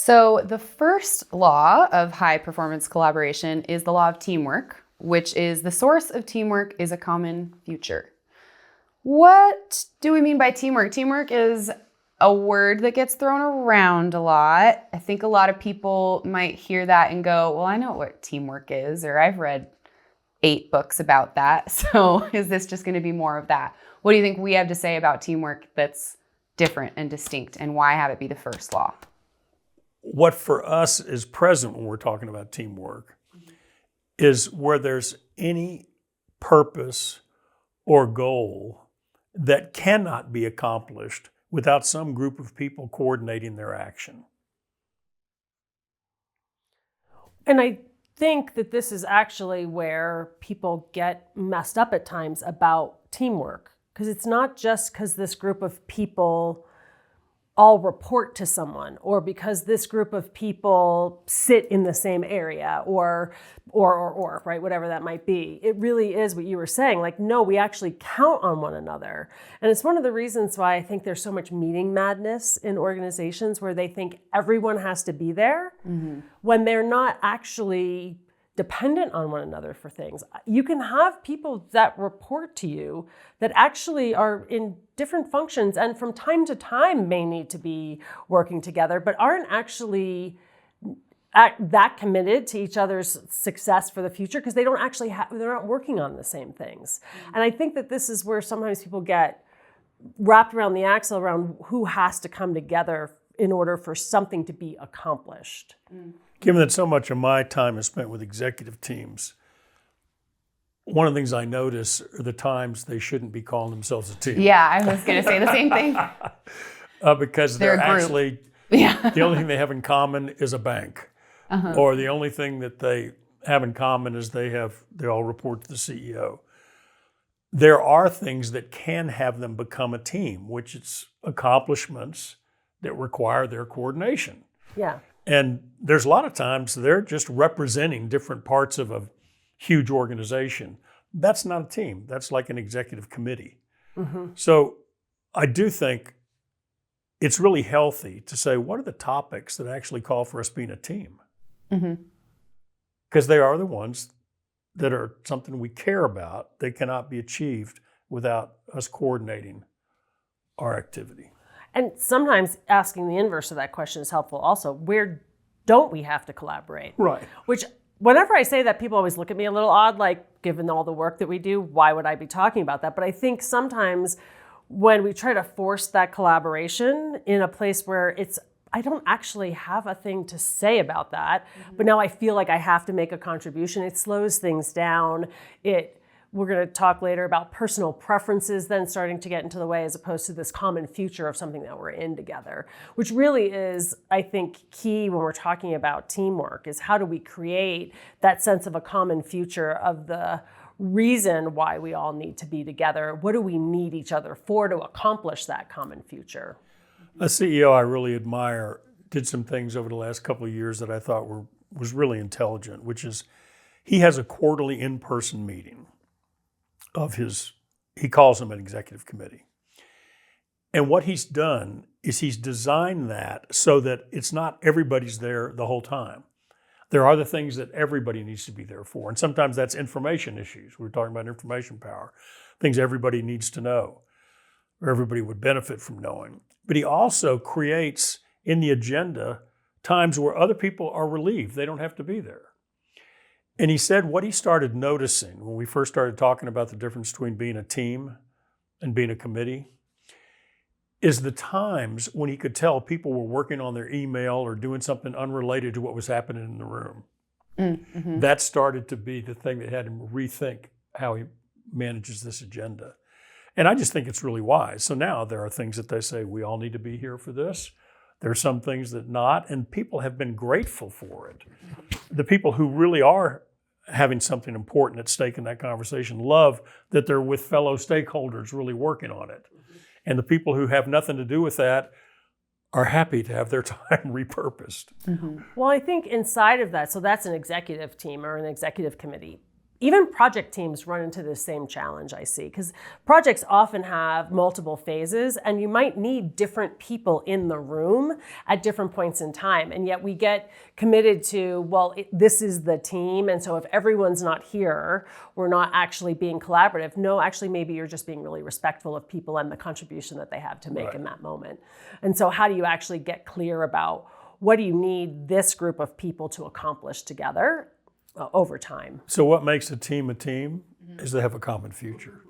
So the first law of high performance collaboration is the law of teamwork, which is the source of teamwork is a common future. What do we mean by teamwork? Teamwork is a word that gets thrown around a lot. I think a lot of people might hear that and go, well, I know what teamwork is, or I've read 8 books about that. So is this just going to be more of that? What do you think we have to say about teamwork that's different and distinct, and why have it be the first law? What for us is present when we're talking about teamwork is where there's any purpose or goal that cannot be accomplished without some group of people coordinating their action. And I think that this is actually where people get messed up at times about teamwork, because it's not just because this group of people all report to someone, or because this group of people sit in the same area, or, right, whatever that might be. It really is what you were saying, like, no, we actually count on one another. And it's one of the reasons why I think there's so much meeting madness in organizations, where they think everyone has to be there when they're not actually dependent on one another for things. You can have people that report to you that actually are in different functions and from time to time may need to be working together, but aren't actually that committed to each other's success for the future, because they don't actually they're not working on the same things. And I think that this is where sometimes people get wrapped around the axle around who has to come together in order for something to be accomplished. Given that so much of my time is spent with executive teams, one of the things I notice are the times they shouldn't be calling themselves a team. Yeah, I was going to say the same thing. Because they're actually, the only thing they have in common is a bank. Or the only thing that they have in common is they all report to the CEO. There are things that can have them become a team, which is accomplishments that require their coordination. Yeah. And there's a lot of times they're just representing different parts of a huge organization. That's not a team. That's like an executive committee. So I do think it's really healthy to say, what are the topics that actually call for us being a team? Because they are the ones that are something we care about. They cannot be achieved without us coordinating our activity. And sometimes asking the inverse of that question is helpful also. Where don't we have to collaborate? Right. Which, whenever I say that, people always look at me a little odd, like, given all the work that we do, why would I be talking about that? But I think sometimes when we try to force that collaboration in a place where I don't actually have a thing to say about that, but now I feel like I have to make a contribution, it slows things down. We're going to talk later about personal preferences then starting to get into the way, as opposed to this common future of something that we're in together, which really is, I think, key when we're talking about teamwork, is how do we create that sense of a common future, of the reason why we all need to be together. What do we need each other for to accomplish that common future? A CEO I really admire did some things over the last couple of years that I thought was really intelligent, which is he has a quarterly in-person meeting of he calls them an executive committee. And what he's done is he's designed that so that it's not everybody's there the whole time. There are the things that everybody needs to be there for. And sometimes that's information issues. We're talking about information power, things everybody needs to know, or everybody would benefit from knowing. But he also creates in the agenda times where other people are relieved. They don't have to be there. And he said what he started noticing when we first started talking about the difference between being a team and being a committee is the times when he could tell people were working on their email or doing something unrelated to what was happening in the room. That started to be the thing that had him rethink how he manages this agenda. And I just think it's really wise. So now there are things that they say, we all need to be here for this. There are some things that not, and people have been grateful for it. The people who really are having something important at stake in that conversation love that they're with fellow stakeholders really working on it. And the people who have nothing to do with that are happy to have their time repurposed. Well, I think inside of that, so that's an executive team or an executive committee. even project teams run into the same challenge, I see, because projects often have multiple phases and you might need different people in the room at different points in time. And yet we get committed to, well, this is the team. And so if everyone's not here, we're not actually being collaborative. No, actually, maybe you're just being really respectful of people and the contribution that they have to make in that moment. And so how do you actually get clear about what do you need this group of people to accomplish together over time? So what makes a team is they have a common future.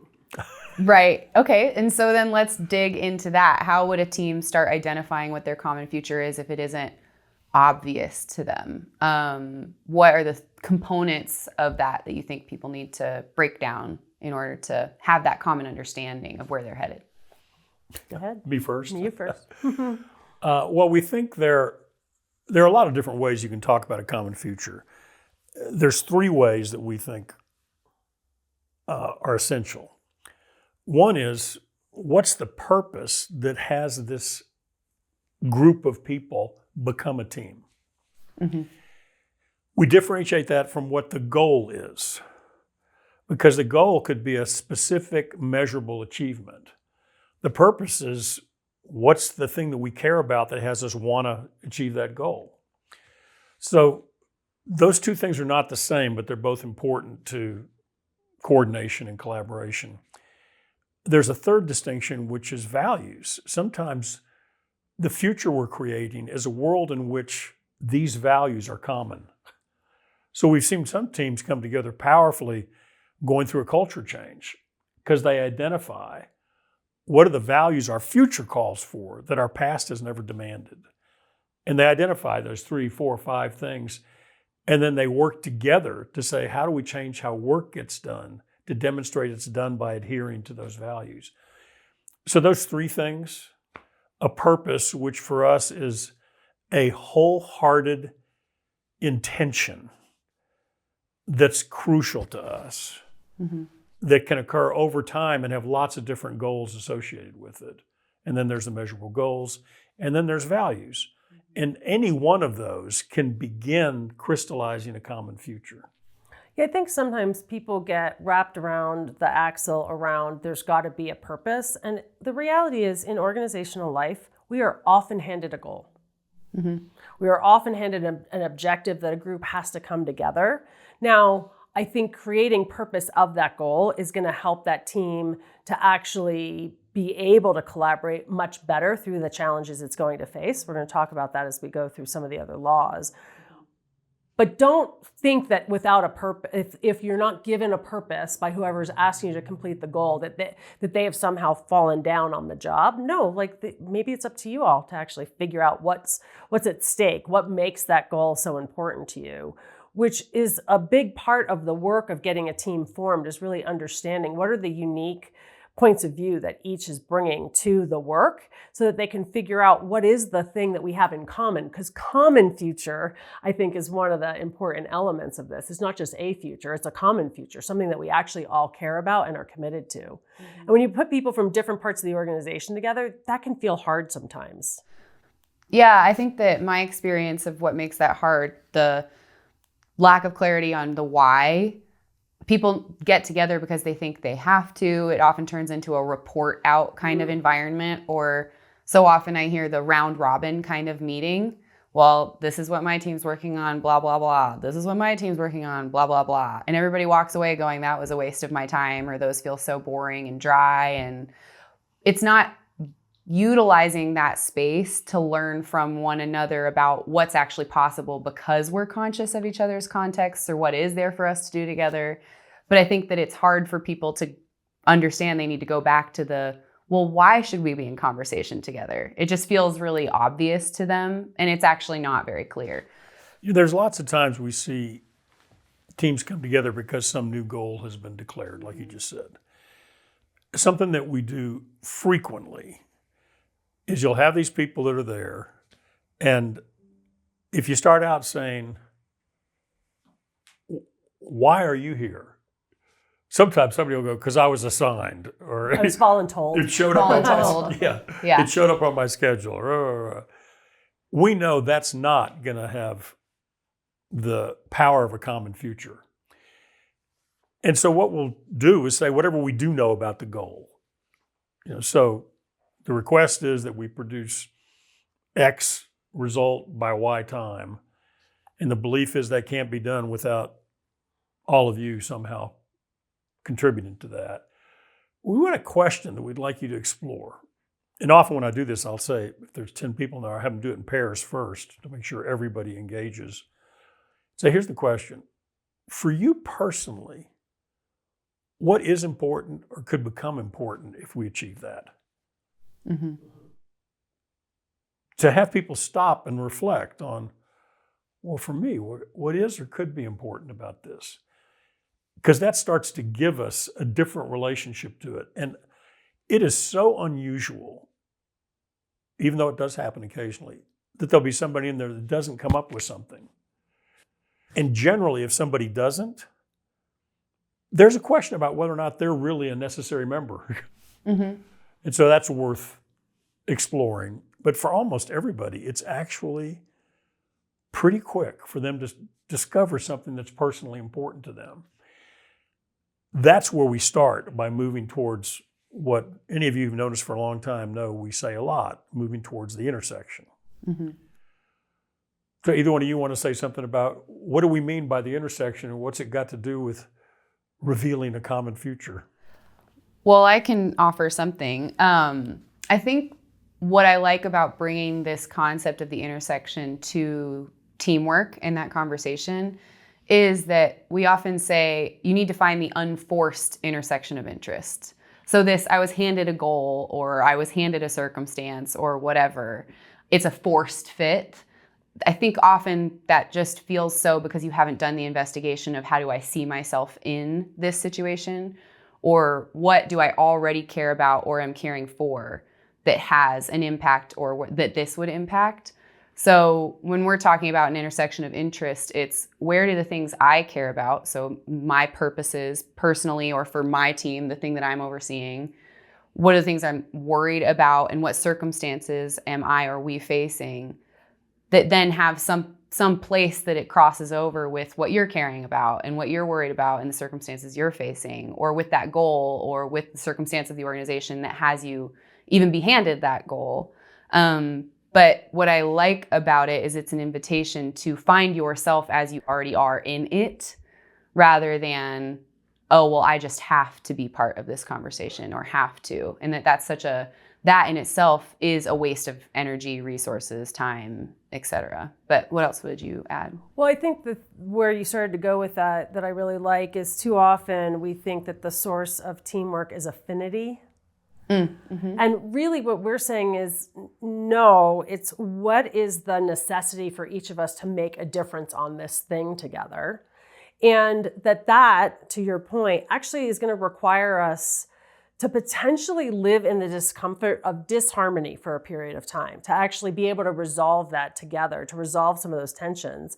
Right. Okay. And so then let's dig into that. How would a team start identifying what their common future is if it isn't obvious to them? What are the components of that you think people need to break down in order to have that common understanding of where they're headed? Go ahead. Me first? You first. Well, we think there are a lot of different ways you can talk about a common future. There's 3 ways that we think are essential. One is, what's the purpose that has this group of people become a team? Mm-hmm. We differentiate that from what the goal is, because the goal could be a specific measurable achievement. The purpose is, what's the thing that we care about that has us want to achieve that goal? So those 2 things are not the same, but they're both important to coordination and collaboration. There's a third distinction, which is values. Sometimes the future we're creating is a world in which these values are common. So we've seen some teams come together powerfully going through a culture change because they identify what are the values our future calls for that our past has never demanded. And they identify those 3, 4, 5 things. And then they work together to say, how do we change how work gets done to demonstrate it's done by adhering to those values? So those 3 things, a purpose, which for us is a wholehearted intention that's crucial to us, that can occur over time and have lots of different goals associated with it. And then there's the measurable goals, and then there's values. And any one of those can begin crystallizing a common future. Yeah, I think sometimes people get wrapped around the axle around there's got to be a purpose. And the reality is, in organizational life, we are often handed a goal. Mm-hmm. We are often handed an objective that a group has to come together. Now, I think creating purpose of that goal is going to help that team to actually be able to collaborate much better through the challenges it's going to face. We're going to talk about that as we go through some of the other laws. But don't think that without a purpose, if you're not given a purpose by whoever's asking you to complete the goal, that they have somehow fallen down on the job. No, maybe it's up to you all to actually figure out what's at stake, what makes that goal so important to you, which is a big part of the work of getting a team formed, is really understanding what are the unique points of view that each is bringing to the work so that they can figure out what is the thing that we have in common. Because common future, I think, is one of the important elements of this. It's not just a future, it's a common future, something that we actually all care about and are committed to. Mm-hmm. And when you put people from different parts of the organization together, that can feel hard sometimes. Yeah, I think that my experience of what makes that hard, the lack of clarity on the why. People get together because they think they have to. It often turns into a report out kind of environment, or so often I hear the round robin kind of meeting. Well, this is what my team's working on, blah, blah, blah. This is what my team's working on, blah, blah, blah. And everybody walks away going, that was a waste of my time, or those feel so boring and dry. And it's not utilizing that space to learn from one another about what's actually possible because we're conscious of each other's contexts or what is there for us to do together. But I think that it's hard for people to understand they need to go back to well, why should we be in conversation together? It just feels really obvious to them, and it's actually not very clear. There's lots of times we see teams come together because some new goal has been declared, like you just said. Something that we do frequently is you'll have these people that are there, and if you start out saying, why are you here? Sometimes somebody will go, because I was assigned, or I was voluntold. It showed up on It showed up on my schedule. We know that's not going to have the power of a common future. And so what we'll do is say whatever we do know about the goal. So the request is that we produce X result by Y time. And the belief is that can't be done without all of you somehow contributing to that. We want a question that we'd like you to explore. And often when I do this, I'll say, if there's 10 people in there, I have them do it in pairs first to make sure everybody engages. So here's the question. For you personally, what is important or could become important if we achieve that? Mm-hmm. To have people stop and reflect on, well, for me, what is or could be important about this? Because that starts to give us a different relationship to it. And it is so unusual, even though it does happen occasionally, that there'll be somebody in there that doesn't come up with something. And generally, if somebody doesn't, there's a question about whether or not they're really a necessary member. Mm-hmm. And so that's worth exploring. But for almost everybody, it's actually pretty quick for them to discover something that's personally important to them. That's where we start by moving towards what any of you who've noticed for a long time know we say a lot, moving towards the intersection. Mm-hmm. So either one of you want to say something about what do we mean by the intersection and what's it got to do with revealing a common future? Well, I can offer something. I think what I like about bringing this concept of the intersection to teamwork in that conversation is that we often say you need to find the unforced intersection of interest. So I was handed a goal or I was handed a circumstance or whatever. It's a forced fit. I think often that just feels so because you haven't done the investigation of how do I see myself in this situation, or what do I already care about or am caring for that has an impact or that this would impact. So when we're talking about an intersection of interest, it's where do the things I care about, so my purposes personally or for my team, the thing that I'm overseeing, what are the things I'm worried about and what circumstances am I or we facing that then have some place that it crosses over with what you're caring about and what you're worried about and the circumstances you're facing, or with that goal or with the circumstance of the organization that has you even be handed that goal. But what I like about it is it's an invitation to find yourself as you already are in it, rather than, oh, well, I just have to be part of this conversation or have to. And that in itself is a waste of energy, resources, time, etc. But what else would you add? Well, I think that where you started to go with that I really like is too often we think that the source of teamwork is affinity. Mm-hmm. And really what we're saying is, no, it's what is the necessity for each of us to make a difference on this thing together. And that, to your point, actually is going to require us to potentially live in the discomfort of disharmony for a period of time, to actually be able to resolve that together, to resolve some of those tensions.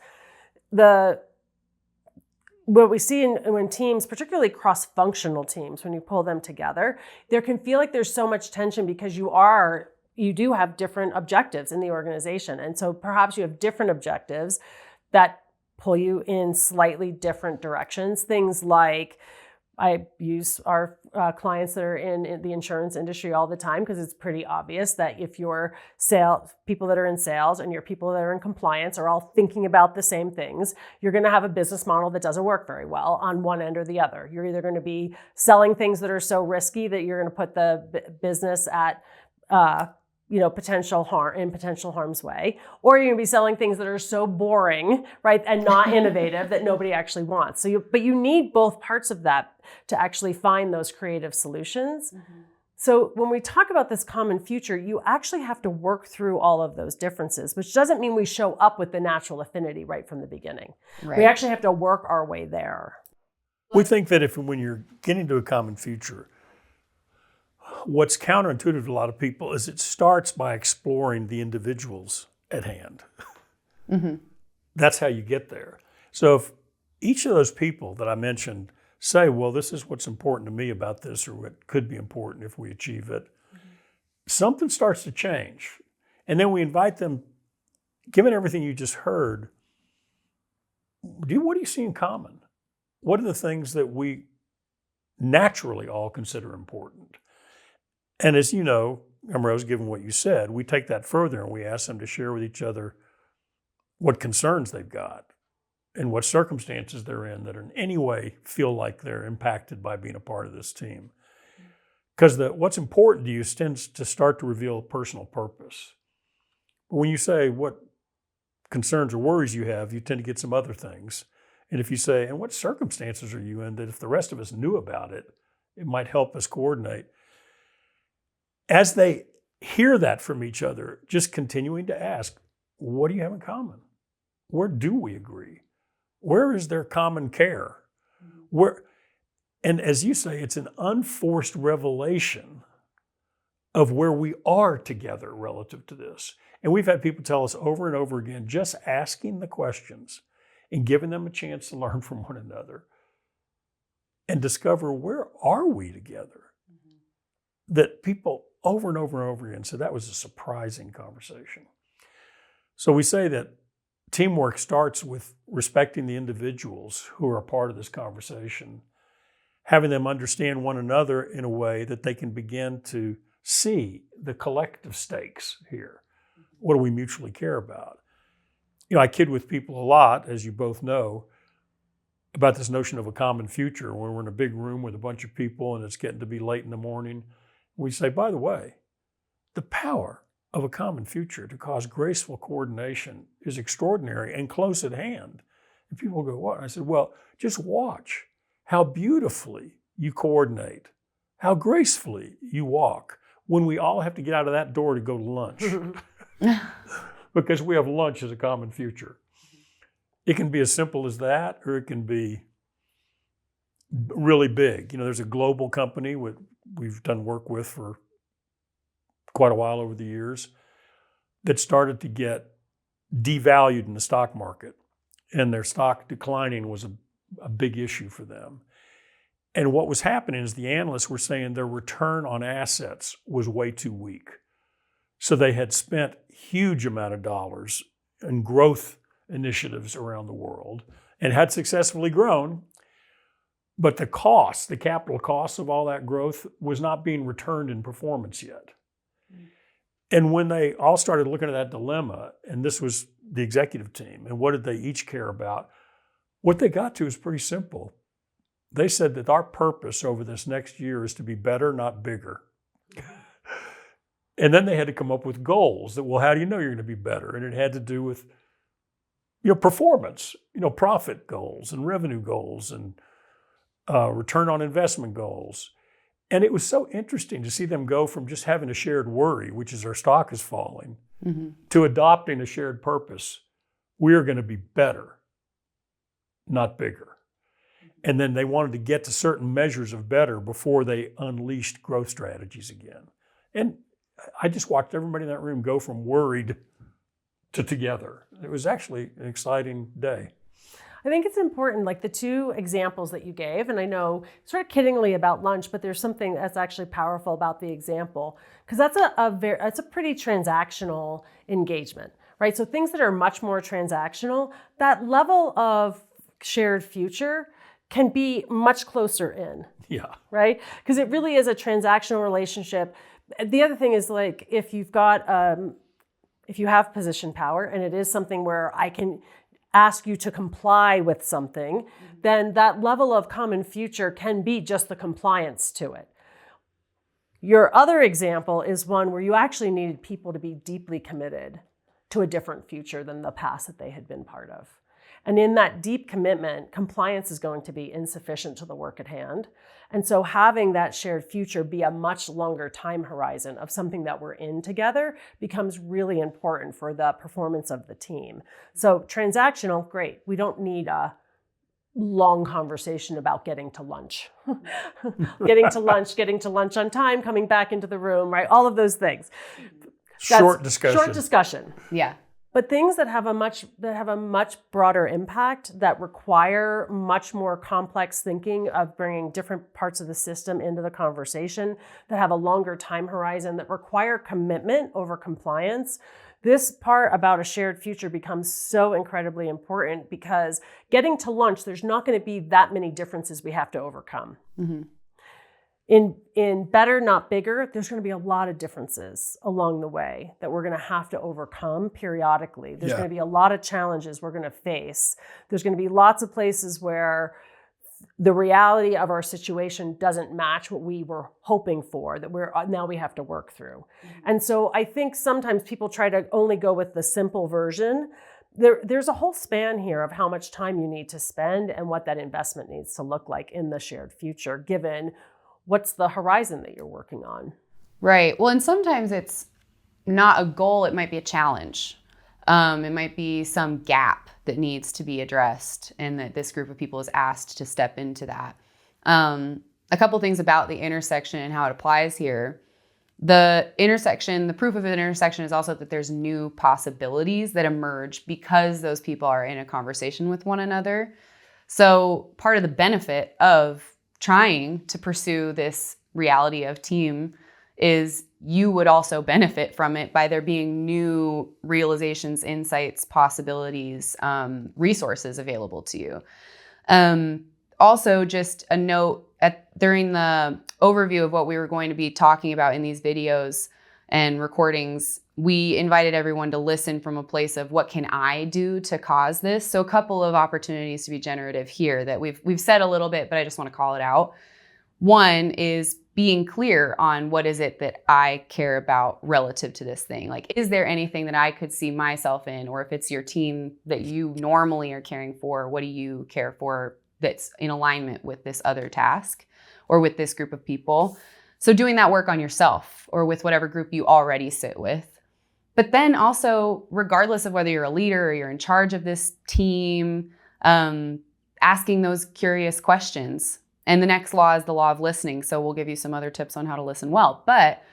What we see when teams, particularly cross-functional teams, when you pull them together, there can feel like there's so much tension because you do have different objectives in the organization. And so perhaps you have different objectives that pull you in slightly different directions. Things like, I use our clients that are in the insurance industry all the time because it's pretty obvious that if your people that are in sales and your people that are in compliance are all thinking about the same things, you're going to have a business model that doesn't work very well on one end or the other. You're either going to be selling things that are so risky that you're going to put the business at potential harm's way, or you're going to be selling things that are so boring, right, and not innovative that nobody actually wants. But you need both parts of that to actually find those creative solutions. Mm-hmm. So when we talk about this common future, you actually have to work through all of those differences, which doesn't mean we show up with the natural affinity right from the beginning. Right. We actually have to work our way there. We think that when you're getting to a common future, what's counterintuitive to a lot of people is it starts by exploring the individuals at hand. Mm-hmm. That's how you get there. So if each of those people that I mentioned say, well, this is what's important to me about this, or what could be important if we achieve it, mm-hmm. something starts to change. And then we invite them, given everything you just heard, what do you see in common? What are the things that we naturally all consider important. And as you know, Rose, given what you said, we take that further and we ask them to share with each other what concerns they've got and what circumstances they're in that in any way feel like they're impacted by being a part of this team. Because what's important to you tends to start to reveal personal purpose. But when you say what concerns or worries you have, you tend to get some other things. And if you say, and what circumstances are you in that if the rest of us knew about it, it might help us coordinate. As they hear that from each other, just continuing to ask, what do you have in common? Where do we agree? Where is there common care? And as you say, it's an unforced revelation of where we are together relative to this. And we've had people tell us over and over again, just asking the questions and giving them a chance to learn from one another and discover where are we together? That people over and over and over again said that was a surprising conversation. So we say that teamwork starts with respecting the individuals who are a part of this conversation, having them understand one another in a way that they can begin to see the collective stakes here. What do we mutually care about? You know, I kid with people a lot, as you both know, about this notion of a common future when we're in a big room with a bunch of people and it's getting to be late in the morning. We say, by the way, the power of a common future to cause graceful coordination is extraordinary and close at hand. And people go, what? I said, well, just watch how beautifully you coordinate, how gracefully you walk when we all have to get out of that door to go to lunch. Because we have lunch as a common future. It can be as simple as that, or it can be really big. You know, there's a global company we've done work with for quite a while over the years that started to get devalued in the stock market, and their stock declining was a big issue for them. And what was happening is the analysts were saying their return on assets was way too weak. So they had spent huge amount of dollars in growth initiatives around the world and had successfully grown, but the capital cost of all that growth was not being returned in performance yet. And when they all started looking at that dilemma, and this was the executive team, and what did they each care about? What they got to is pretty simple. They said that our purpose over this next year is to be better, not bigger. And then they had to come up with goals that, well, how do you know you're going to be better? And it had to do with, performance, profit goals and revenue goals and return on investment goals. And it was so interesting to see them go from just having a shared worry, which is our stock is falling, to adopting a shared purpose. We are going to be better, not bigger. And then they wanted to get to certain measures of better before they unleashed growth strategies again. And I just watched everybody in that room go from worried to together. It was actually an exciting day. I think it's important, like the two examples that you gave, and I know sort of kiddingly about lunch, but there's something that's actually powerful about the example, because that's a pretty transactional engagement, right? So things that are much more transactional, that level of shared future can be much closer in. Yeah. Right? Because it really is a transactional relationship. The other thing is, like, if you have position power and it is something where I can ask you to comply with something, then that level of common future can be just the compliance to it. Your other example is one where you actually needed people to be deeply committed to a different future than the past that they had been part of. And in that deep commitment, compliance is going to be insufficient to the work at hand. And so having that shared future be a much longer time horizon of something that we're in together becomes really important for the performance of the team. So transactional, great. We don't need a long conversation about getting to lunch. getting to lunch on time, coming back into the room, right? All of those things. Short discussion. Short discussion. Yeah. But things that have a much broader impact, that require much more complex thinking of bringing different parts of the system into the conversation, that have a longer time horizon, that require commitment over compliance. This part about a shared future becomes so incredibly important, because getting to lunch, there's not going to be that many differences we have to overcome. Mm-hmm. in better, not bigger, there's going to be a lot of differences along the way that we're going to have to overcome periodically. There's Yeah. going to be a lot of challenges we're going to face. There's going to be lots of places where the reality of our situation doesn't match what we were hoping for, that now we have to work through. And so I think sometimes people try to only go with the simple version. There's a whole span here of how much time you need to spend and what that investment needs to look like in the shared future, given what's the horizon that you're working on. Right. Well, and sometimes it's not a goal, it might be a challenge. It might be some gap that needs to be addressed and that this group of people is asked to step into that. A couple things about the intersection and how it applies here. The intersection, the proof of an intersection is also that there's new possibilities that emerge because those people are in a conversation with one another. So part of the benefit of trying to pursue this reality of team is you would also benefit from it by there being new realizations, insights, possibilities, resources available to you. Also, just a note, during the overview of what we were going to be talking about in these videos and recordings, we invited everyone to listen from a place of what can I do to cause this? So a couple of opportunities to be generative here that we've said a little bit, but I just want to call it out. One is being clear on what is it that I care about relative to this thing. Like, is there anything that I could see myself in? Or if it's your team that you normally are caring for, what do you care for that's in alignment with this other task or with this group of people? So doing that work on yourself or with whatever group you already sit with. But then also, regardless of whether you're a leader or you're in charge of this team, asking those curious questions. And the next law is the law of listening. So we'll give you some other tips on how to listen well. But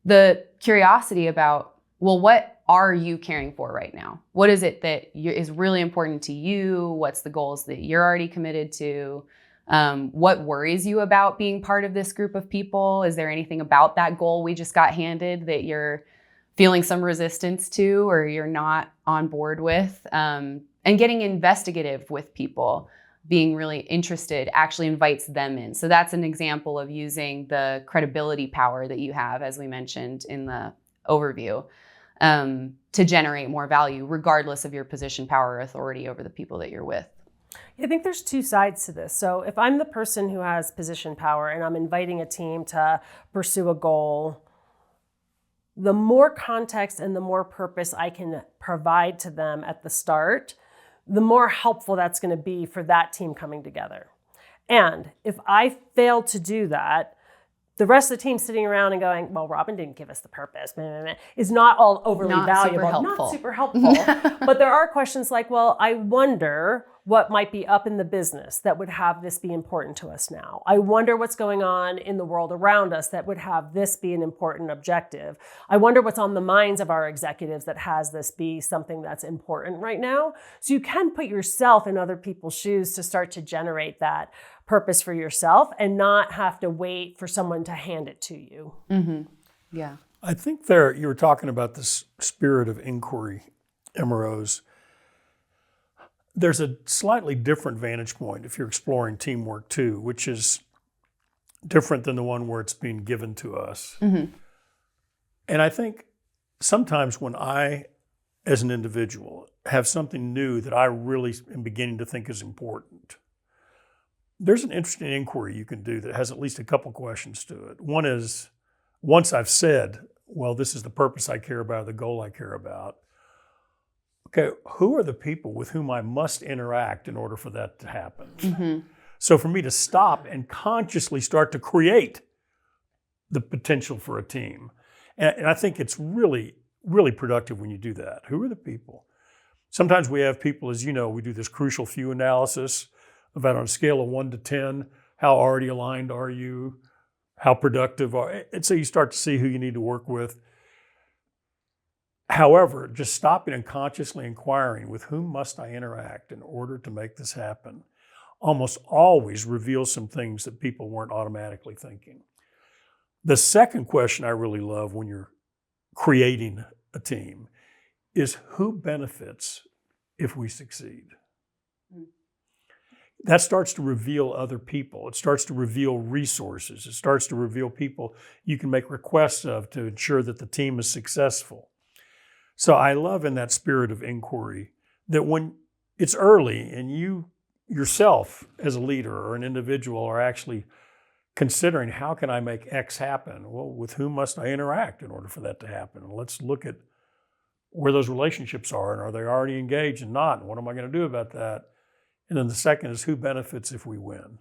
the curiosity about, well, what are you caring for right now? What is it that is really important to you? What's the goals that you're already committed to? What worries you about being part of this group of people? Is there anything about that goal we just got handed that you're feeling some resistance to or you're not on board with? And getting investigative with people, being really interested, actually invites them in. So that's an example of using the credibility power that you have, as we mentioned in the overview, to generate more value, regardless of your position, power, or authority over the people that you're with. I think there's two sides to this. So if I'm the person who has position power and I'm inviting a team to pursue a goal, the more context and the more purpose I can provide to them at the start, the more helpful that's going to be for that team coming together. And if I fail to do that, the rest of the team sitting around and going, well, Robin didn't give us the purpose, is not all overly valuable. Not super helpful. But there are questions like, well, I wonder what might be up in the business that would have this be important to us now. I wonder what's going on in the world around us that would have this be an important objective. I wonder what's on the minds of our executives that has this be something that's important right now. So you can put yourself in other people's shoes to start to generate that purpose for yourself and not have to wait for someone to hand it to you. Mm-hmm. Yeah. I think you were talking about this spirit of inquiry, MROs. There's a slightly different vantage point if you're exploring teamwork too, which is different than the one where it's being given to us. Mm-hmm. And I think sometimes when I, as an individual, have something new that I really am beginning to think is important, there's an interesting inquiry you can do that has at least a couple questions to it. One is, once I've said, well, this is the purpose I care about, the goal I care about, okay, who are the people with whom I must interact in order for that to happen? Mm-hmm. So for me to stop and consciously start to create the potential for a team. And I think it's really, really productive when you do that. Who are the people? Sometimes we have people, as you know, we do this crucial few analysis about on a scale of 1 to 10, how already aligned are you? How productive are you? And so you start to see who you need to work with. However, just stopping and consciously inquiring with whom must I interact in order to make this happen almost always reveals some things that people weren't automatically thinking. The second question I really love when you're creating a team is who benefits if we succeed? that starts to reveal other people. It starts to reveal resources. It starts to reveal people you can make requests of to ensure that the team is successful. So I love in that spirit of inquiry that when it's early and you yourself as a leader or an individual are actually considering, how can I make X happen? Well, with whom must I interact in order for that to happen? Let's look at where those relationships are, and are they already engaged and not? And what am I going to do about that? And then the second is, who benefits if we win?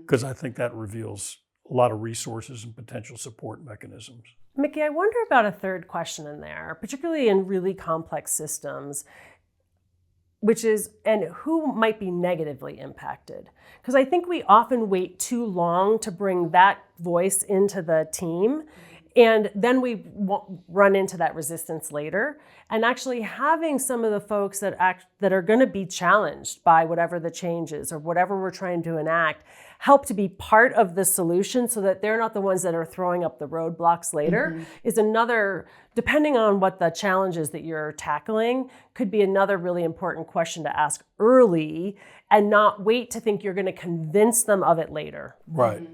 Because I think that reveals a lot of resources and potential support mechanisms. Mickey, I wonder about a third question in there, particularly in really complex systems, which is, and who might be negatively impacted? Because I think we often wait too long to bring that voice into the team, and then we run into that resistance later. And actually having some of the folks that are going to be challenged by whatever the change is or whatever we're trying to enact, help to be part of the solution so that they're not the ones that are throwing up the roadblocks later, is another, depending on what the challenges that you're tackling, could be another really important question to ask early and not wait to think you're going to convince them of it later. Right.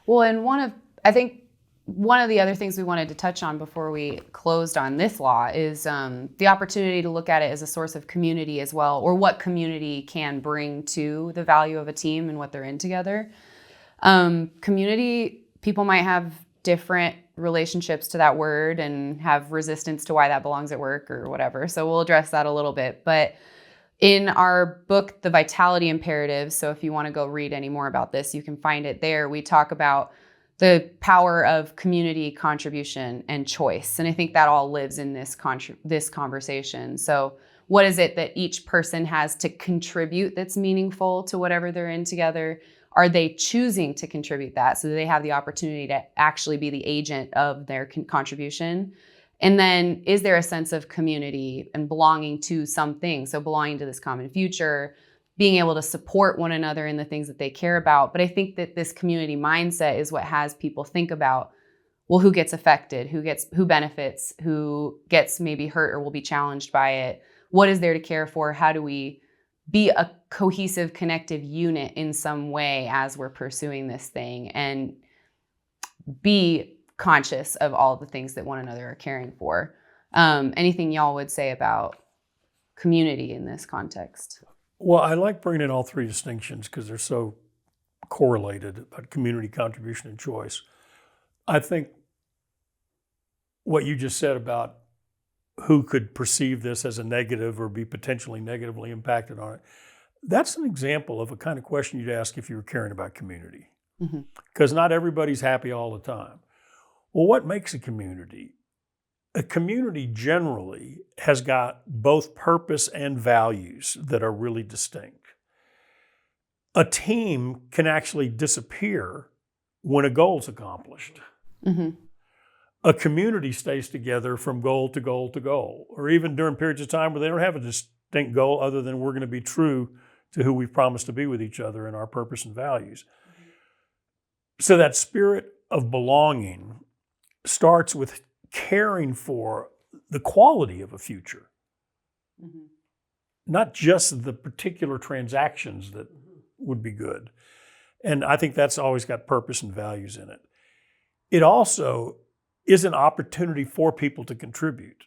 Well, and I think one of the other things we wanted to touch on before we closed on this law is the opportunity to look at it as a source of community as well, or what community can bring to the value of a team and what they're in together. Community, people might have different relationships to that word and have resistance to why that belongs at work or whatever. So we'll address that a little bit. But in our book, The Vitality Imperative, so if you want to go read any more about this, you can find it there. We talk about the power of community contribution and choice. And I think that all lives in this conversation. So what is it that each person has to contribute that's meaningful to whatever they're in together? Are they choosing to contribute that so that they have the opportunity to actually be the agent of their contribution? And then is there a sense of community and belonging to something? So belonging to this common future, being able to support one another in the things that they care about. But I think that this community mindset is what has people think about, well, who gets affected, who benefits, who gets maybe hurt or will be challenged by it? What is there to care for? How do we be a cohesive, connective unit in some way as we're pursuing this thing, and be conscious of all the things that one another are caring for? Anything y'all would say about community in this context? Well, I like bringing in all three distinctions because they're so correlated about community contribution and choice. I think what you just said about who could perceive this as a negative or be potentially negatively impacted on it, that's an example of a kind of question you'd ask if you were caring about community. Because not everybody's happy all the time. Well, what makes a community? A community generally has got both purpose and values that are really distinct. A team can actually disappear when a goal's accomplished. A community stays together from goal to goal to goal, or even during periods of time where they don't have a distinct goal other than we're going to be true to who we've promised to be with each other and our purpose and values. So that spirit of belonging starts with caring for the quality of a future, not just the particular transactions that would be good. And I think that's always got purpose and values in it. It also is an opportunity for people to contribute.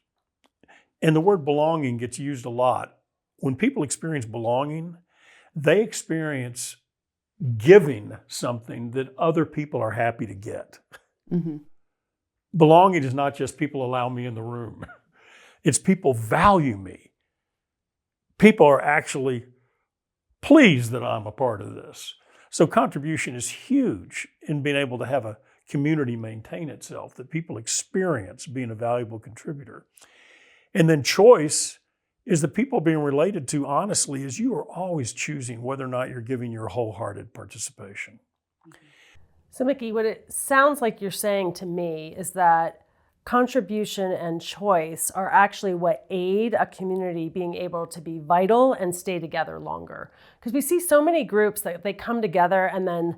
And the word belonging gets used a lot. When people experience belonging, they experience giving something that other people are happy to get. Belonging is not just people allow me in the room. It's people value me. People are actually pleased that I'm a part of this. So contribution is huge in being able to have a community maintain itself, that people experience being a valuable contributor. And then choice is the people being related to honestly is you are always choosing whether or not you're giving your wholehearted participation. So Mickey, what it sounds like you're saying to me is that contribution and choice are actually what aid a community being able to be vital and stay together longer. Because we see so many groups that they come together and then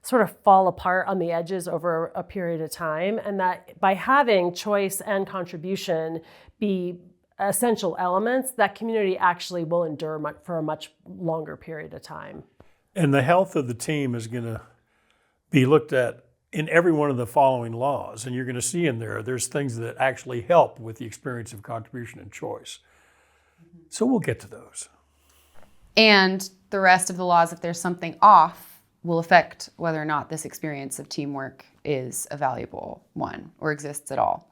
sort of fall apart on the edges over a period of time, and that by having choice and contribution be essential elements, that community actually will endure for a much longer period of time. And the health of the team is going to be looked at in every one of the following laws. And you're going to see in there's things that actually help with the experience of contribution and choice. So we'll get to those. And the rest of the laws, if there's something off, will affect whether or not this experience of teamwork is a valuable one or exists at all.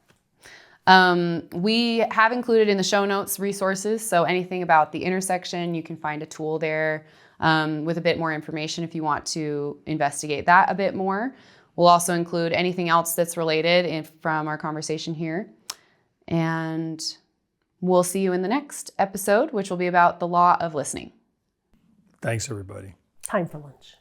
We have included in the show notes resources, so anything about the intersection, you can find a tool there with a bit more information if you want to investigate that a bit more. We'll also include anything else that's related from our conversation here. And we'll see you in the next episode, which will be about the law of listening. Thanks, everybody. Time for lunch.